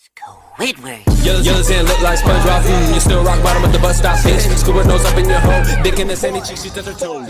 Squidward. Yellow sand look like SpongeBob. You still rock bottom at the bus stop. Bitch, Squidward nose up in your hole. Dick in the sandy cheek, she touch her toes.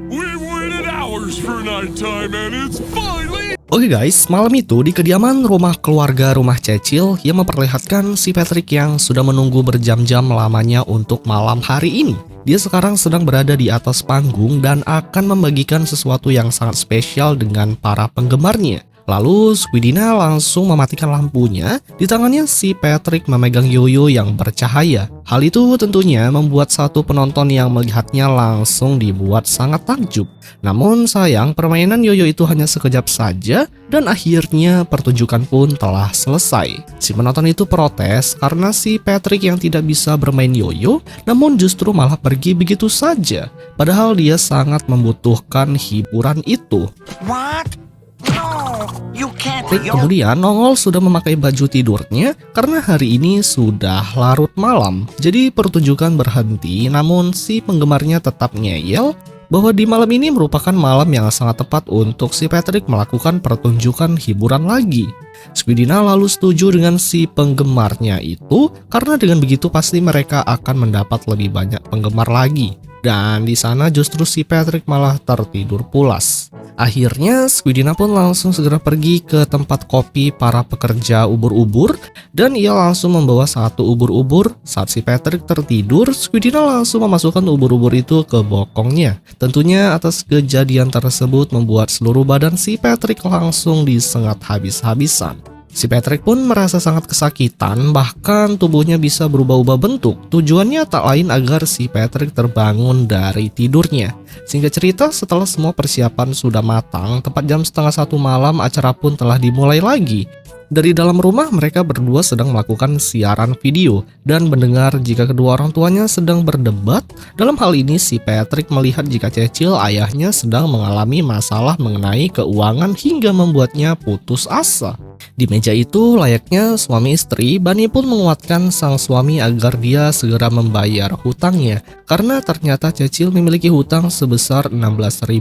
We've waited hours for nighttime and it's finally... Oke guys, malam itu di kediaman rumah keluarga rumah Cecil yang memperlihatkan si Patrick yang sudah menunggu berjam-jam lamanya untuk malam hari ini. Dia sekarang sedang berada di atas panggung dan akan membagikan sesuatu yang sangat spesial dengan para penggemarnya. Lalu Squidina langsung mematikan lampunya. Di tangannya si Patrick memegang yoyo yang bercahaya. Hal itu tentunya membuat satu penonton yang melihatnya langsung dibuat sangat takjub. Namun sayang, permainan yoyo itu hanya sekejap saja dan akhirnya pertunjukan pun telah selesai. Si penonton itu protes karena si Patrick yang tidak bisa bermain yoyo namun justru malah pergi begitu saja. Padahal dia sangat membutuhkan hiburan itu. What? No, you can't. Kemudian nongol sudah memakai baju tidurnya karena hari ini sudah larut malam. Jadi pertunjukan berhenti, namun si penggemarnya tetap ngeyel bahwa di malam ini merupakan malam yang sangat tepat untuk si Patrick melakukan pertunjukan hiburan lagi. Squidina lalu setuju dengan si penggemarnya itu karena dengan begitu pasti mereka akan mendapat lebih banyak penggemar lagi. Dan di sana justru si Patrick malah tertidur pulas. Akhirnya Squidina pun langsung segera pergi ke tempat kopi para pekerja ubur-ubur dan ia langsung membawa satu ubur-ubur. Saat si Patrick tertidur, Squidina langsung memasukkan ubur-ubur itu ke bokongnya. Tentunya atas kejadian tersebut membuat seluruh badan si Patrick langsung disengat habis-habisan. Si Patrick pun merasa sangat kesakitan, bahkan tubuhnya bisa berubah-ubah bentuk. Tujuannya tak lain agar si Patrick terbangun dari tidurnya. Singkat cerita, setelah semua persiapan sudah matang, tepat jam 12:30 malam acara pun telah dimulai lagi. Dari dalam rumah, mereka berdua sedang melakukan siaran video dan mendengar jika kedua orang tuanya sedang berdebat. Dalam hal ini, si Patrick melihat jika Cecil ayahnya sedang mengalami masalah mengenai keuangan hingga membuatnya putus asa. Di meja itu, layaknya suami istri, Bunny pun menguatkan sang suami agar dia segera membayar hutangnya karena ternyata Cecil memiliki hutang sebesar $16.000.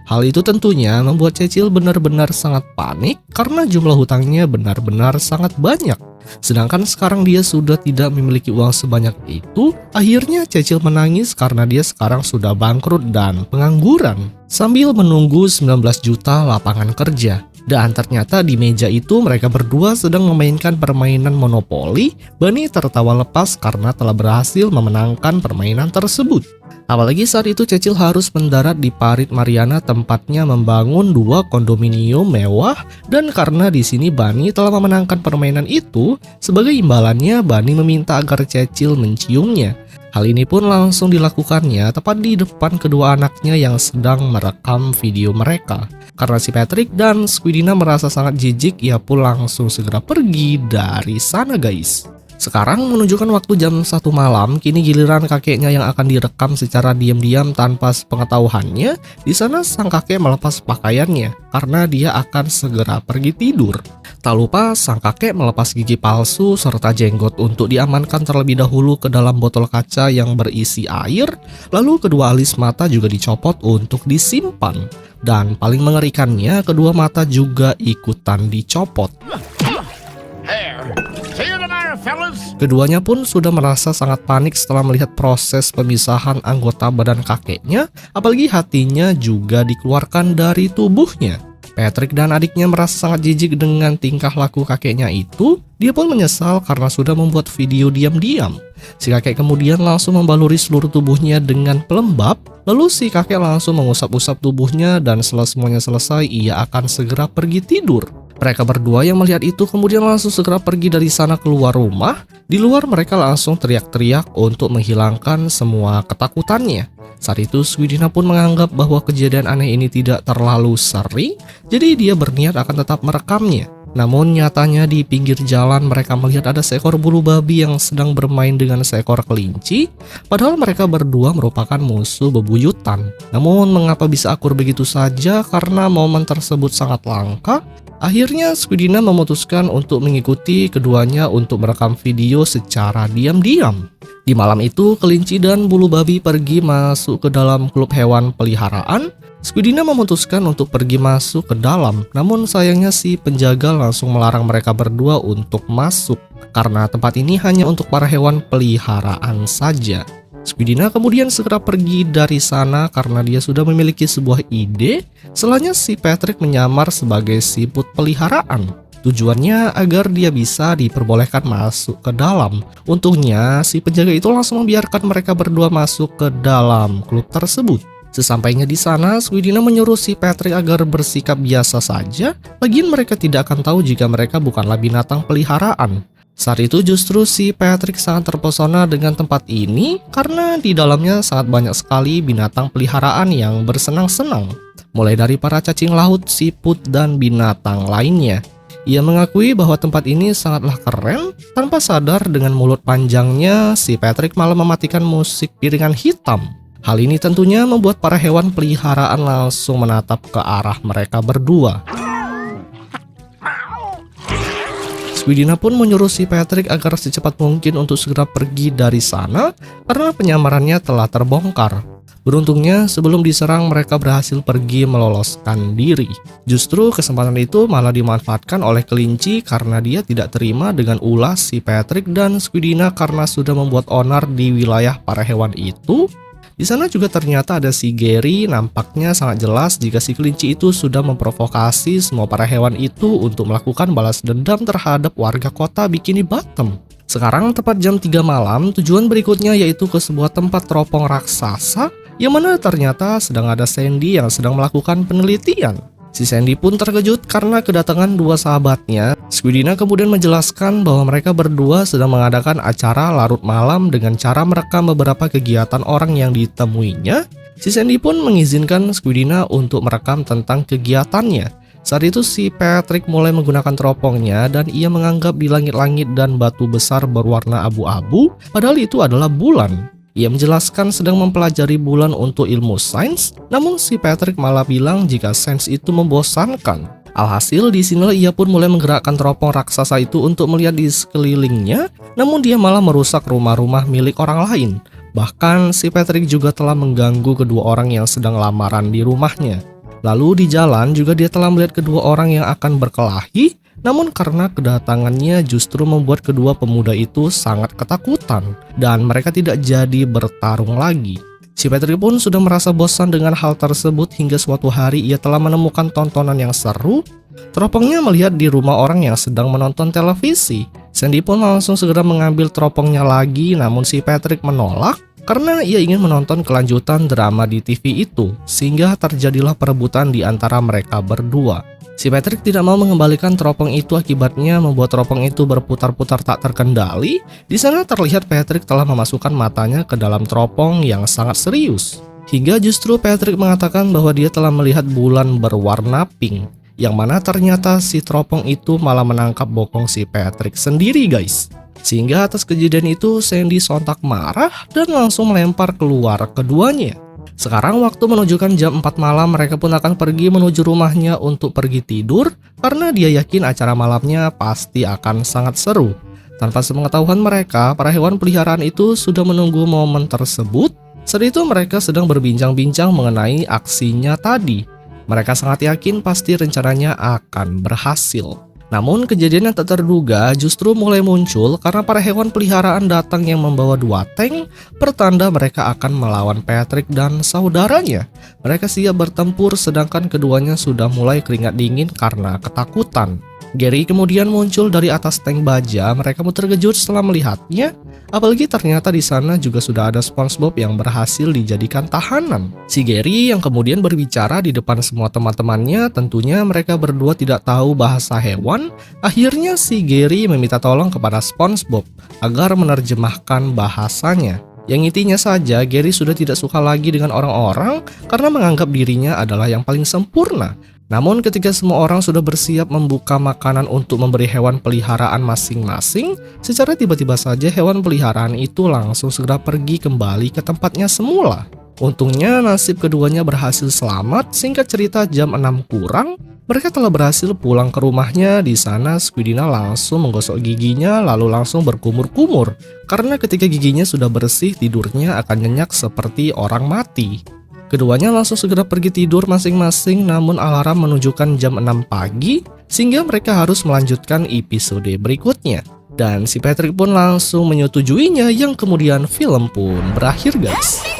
Hal itu tentunya membuat Cecil benar-benar sangat panik karena jumlah hutangnya benar-benar sangat banyak. Sedangkan sekarang dia sudah tidak memiliki uang sebanyak itu. Akhirnya Cecil menangis karena dia sekarang sudah bangkrut dan pengangguran sambil menunggu 19 juta lapangan kerja. Dan ternyata di meja itu mereka berdua sedang memainkan permainan monopoli. Bunny tertawa lepas karena telah berhasil memenangkan permainan tersebut. Apalagi saat itu Cecil harus mendarat di Parit Mariana, tempatnya membangun 2 kondominium mewah, dan karena di sini Bunny telah memenangkan permainan itu, sebagai imbalannya Bunny meminta agar Cecil menciumnya. Hal ini pun langsung dilakukannya tepat di depan kedua anaknya yang sedang merekam video mereka. Karena si Patrick dan Squidina merasa sangat jijik, ia pun langsung segera pergi dari sana guys. Sekarang menunjukkan waktu jam 1 malam, kini giliran kakeknya yang akan direkam secara diam-diam tanpa sepengetahuannya. Di sana sang kakek melepas pakaiannya karena dia akan segera pergi tidur. Tak lupa sang kakek melepas gigi palsu serta jenggot untuk diamankan terlebih dahulu ke dalam botol kaca yang berisi air. Lalu kedua alis mata juga dicopot untuk disimpan. Dan paling mengerikannya, kedua mata juga ikutan dicopot. Keduanya pun sudah merasa sangat panik setelah melihat proses pemisahan anggota badan kakeknya, apalagi hatinya juga dikeluarkan dari tubuhnya. Patrick dan adiknya merasa sangat jijik dengan tingkah laku kakeknya itu. Dia pun menyesal karena sudah membuat video diam-diam. Si kakek kemudian langsung membaluri seluruh tubuhnya dengan pelembab. Lalu si kakek langsung mengusap-usap tubuhnya dan setelah semuanya selesai, ia akan segera pergi tidur. Mereka berdua yang melihat itu kemudian langsung segera pergi dari sana keluar rumah. Di luar mereka langsung teriak-teriak untuk menghilangkan semua ketakutannya. Saat itu Squidina pun menganggap bahwa kejadian aneh ini tidak terlalu sering, jadi dia berniat akan tetap merekamnya. Namun nyatanya di pinggir jalan mereka melihat ada seekor bulu babi yang sedang bermain dengan seekor kelinci. Padahal mereka berdua merupakan musuh bebuyutan. Namun mengapa bisa akur begitu saja? Karena momen tersebut sangat langka. Akhirnya Squidina memutuskan untuk mengikuti keduanya untuk merekam video secara diam-diam. Di malam itu, kelinci dan bulu babi pergi masuk ke dalam klub hewan peliharaan. Squidina memutuskan untuk pergi masuk ke dalam, namun sayangnya si penjaga langsung melarang mereka berdua untuk masuk karena tempat ini hanya untuk para hewan peliharaan saja. Squidina kemudian segera pergi dari sana karena dia sudah memiliki sebuah ide. Setelahnya si Patrick menyamar sebagai siput peliharaan. Tujuannya agar dia bisa diperbolehkan masuk ke dalam. Untungnya si penjaga itu langsung membiarkan mereka berdua masuk ke dalam klub tersebut. Sesampainya di sana, Squidina menyuruh si Patrick agar bersikap biasa saja. Lagian mereka tidak akan tahu jika mereka bukanlah binatang peliharaan. Saat itu justru si Patrick sangat terpesona dengan tempat ini karena di dalamnya sangat banyak sekali binatang peliharaan yang bersenang-senang. Mulai dari para cacing laut, siput, dan binatang lainnya. Ia mengakui bahwa tempat ini sangatlah keren. Tanpa sadar dengan mulut panjangnya, si Patrick malah mematikan musik piringan hitam. Hal ini tentunya membuat para hewan peliharaan langsung menatap ke arah mereka berdua. Squidina pun menyuruh si Patrick agar secepat mungkin untuk segera pergi dari sana karena penyamarannya telah terbongkar. Beruntungnya sebelum diserang mereka berhasil pergi meloloskan diri. Justru kesempatan itu malah dimanfaatkan oleh kelinci karena dia tidak terima dengan ulah si Patrick dan Squidina karena sudah membuat onar di wilayah para hewan itu. Di sana juga ternyata ada si Gary, nampaknya sangat jelas jika si kelinci itu sudah memprovokasi semua para hewan itu untuk melakukan balas dendam terhadap warga kota Bikini Bottom. Sekarang tepat jam 3 malam, tujuan berikutnya yaitu ke sebuah tempat teropong raksasa yang mana ternyata sedang ada Sandy yang sedang melakukan penelitian. Si Sandy pun terkejut karena kedatangan dua sahabatnya. Squidina kemudian menjelaskan bahwa mereka berdua sedang mengadakan acara larut malam dengan cara merekam beberapa kegiatan orang yang ditemuinya. Si Sandy pun mengizinkan Squidina untuk merekam tentang kegiatannya. Saat itu si Patrick mulai menggunakan teropongnya dan ia menganggap di langit-langit dan batu besar berwarna abu-abu, padahal itu adalah bulan. Ia menjelaskan sedang mempelajari bulan untuk ilmu sains, namun si Patrick malah bilang jika sains itu membosankan. Alhasil di sinilah ia pun mulai menggerakkan teropong raksasa itu untuk melihat di sekelilingnya, namun dia malah merusak rumah-rumah milik orang lain. Bahkan si Patrick juga telah mengganggu kedua orang yang sedang lamaran di rumahnya. Lalu di jalan juga dia telah melihat kedua orang yang akan berkelahi. Namun karena kedatangannya justru membuat kedua pemuda itu sangat ketakutan dan mereka tidak jadi bertarung lagi. Si Patrick pun sudah merasa bosan dengan hal tersebut hingga suatu hari ia telah menemukan tontonan yang seru. Teropongnya melihat di rumah orang yang sedang menonton televisi. Sandy pun langsung segera mengambil teropongnya lagi, namun si Patrick menolak karena ia ingin menonton kelanjutan drama di TV itu, sehingga terjadilah perebutan di antara mereka berdua. Si Patrick tidak mau mengembalikan teropong itu, akibatnya membuat teropong itu berputar-putar tak terkendali. Di sana terlihat Patrick telah memasukkan matanya ke dalam teropong yang sangat serius. Hingga justru Patrick mengatakan bahwa dia telah melihat bulan berwarna pink, yang mana ternyata si teropong itu malah menangkap bokong si Patrick sendiri, guys. Sehingga atas kejadian itu Sandy sontak marah dan langsung melempar keluar keduanya. Sekarang waktu menunjukkan jam 4 malam, mereka pun akan pergi menuju rumahnya untuk pergi tidur karena dia yakin acara malamnya pasti akan sangat seru. Tanpa sepengetahuan mereka, para hewan peliharaan itu sudah menunggu momen tersebut. Saat itu mereka sedang berbincang-bincang mengenai aksinya tadi. Mereka sangat yakin pasti rencananya akan berhasil. Namun kejadian yang tak terduga justru mulai muncul karena para hewan peliharaan datang yang membawa 2 tank, pertanda mereka akan melawan Patrick dan saudaranya. Mereka siap bertempur sedangkan keduanya sudah mulai keringat dingin karena ketakutan. Gary kemudian muncul dari atas tank baja, mereka pun terkejut setelah melihatnya. Apalagi ternyata di sana juga sudah ada SpongeBob yang berhasil dijadikan tahanan. Si Gary yang kemudian berbicara di depan semua teman-temannya, tentunya mereka berdua tidak tahu bahasa hewan. Akhirnya si Gary meminta tolong kepada SpongeBob agar menerjemahkan bahasanya. Yang intinya saja, Gary sudah tidak suka lagi dengan orang-orang karena menganggap dirinya adalah yang paling sempurna. Namun ketika semua orang sudah bersiap membuka makanan untuk memberi hewan peliharaan masing-masing, secara tiba-tiba saja hewan peliharaan itu langsung segera pergi kembali ke tempatnya semula. Untungnya nasib keduanya berhasil selamat. Singkat cerita, jam 6 kurang, mereka telah berhasil pulang ke rumahnya. Di sana Squidina langsung menggosok giginya lalu langsung berkumur-kumur. Karena ketika giginya sudah bersih, tidurnya akan nyenyak seperti orang mati. Keduanya langsung segera pergi tidur masing-masing, namun alarm menunjukkan jam 6 pagi sehingga mereka harus melanjutkan episode berikutnya. Dan si Patrick pun langsung menyetujuinya, yang kemudian film pun berakhir guys.